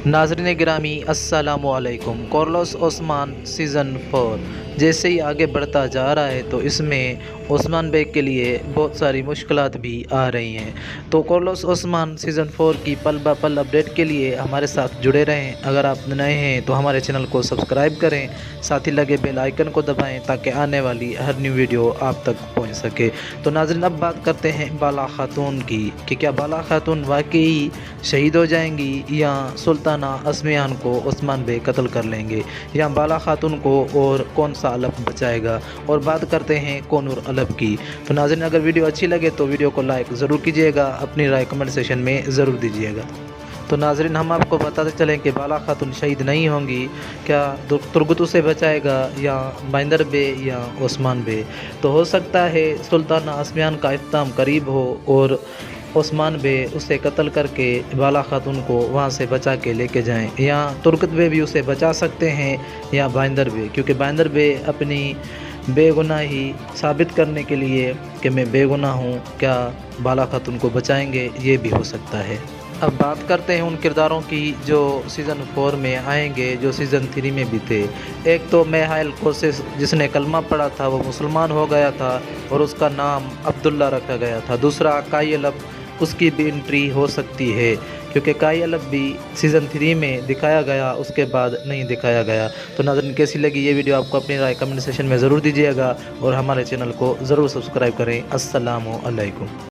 नाज़रीन गिरामी अस्सलामु अलैकुम। कार्लोस ओस्मान सीज़न 4 जैसे ही आगे बढ़ता जा रहा है तो इसमें ओस्मान बेग के लिए बहुत सारी मुश्किलात भी आ रही हैं। तो कार्लोस ओस्मान सीज़न 4 की पल ब पल अपडेट के लिए हमारे साथ जुड़े रहें। अगर आप नए हैं तो हमारे चैनल को सब्सक्राइब करें, साथ ही लगे बेल आइकन को दबाएं ताकि आने वाली हर न्यू वीडियो आप तक पहुंच सके। तो नाज़रीन अब बात करते हैं बाला खातून की कि क्या बाला खातून वाकई शहीद हो जाएंगी या सुल्ताना असमियान को ओस्मान बेग कत्ल कर लेंगे, या बाला खातून को और कौन सा अलफ बचाएगा। और बात करते हैं कोनूर अलफ की। तो नाज़रीन अगर वीडियो अच्छी लगे तो वीडियो को लाइक ज़रूर कीजिएगा, अपनी राय कमेंट सेक्शन में ज़रूर दीजिएगा। तो नाज़रीन हम आपको बताते चलें कि बाला खातून शहीद नहीं होंगी, क्या तुर्गत उसे बचाएगा या बाइंदर बे या ओस्मान बे। तो हो सकता है सुल्ताना असमियान का इख्तिताम करीब हो और ओस्मान बे उसे कत्ल करके बाला खातून को वहाँ से बचा के लेके जाएं, या तुर्गत बे भी उसे बचा सकते हैं या बाइंदर बे, क्योंकि बाइंदर बे अपनी बेगुनाही साबित करने के लिए कि मैं बेगुनाह हूँ, क्या बाला खातून को बचाएंगे, ये भी हो सकता है। अब बात करते हैं उन किरदारों की जो सीज़न 4 में आएंगे, जो सीज़न 3 में भी थे। एक तो मेहाइल कोसेस जिसने कलमा पढ़ा था, वो मुसलमान हो गया था और उसका नाम अब्दुल्ला रखा गया था। दूसरा काई अलफ, उसकी भी एंट्री हो सकती है क्योंकि काई अलफ भी सीज़न 3 में दिखाया गया, उसके बाद नहीं दिखाया गया। तो नाज़रीन कैसी लगी ये वीडियो, आपको अपनी राय कमेंट सेक्शन में ज़रूर दीजिएगा और हमारे चैनल को ज़रूर सब्सक्राइब करें। अस्सलामु अलैकुम।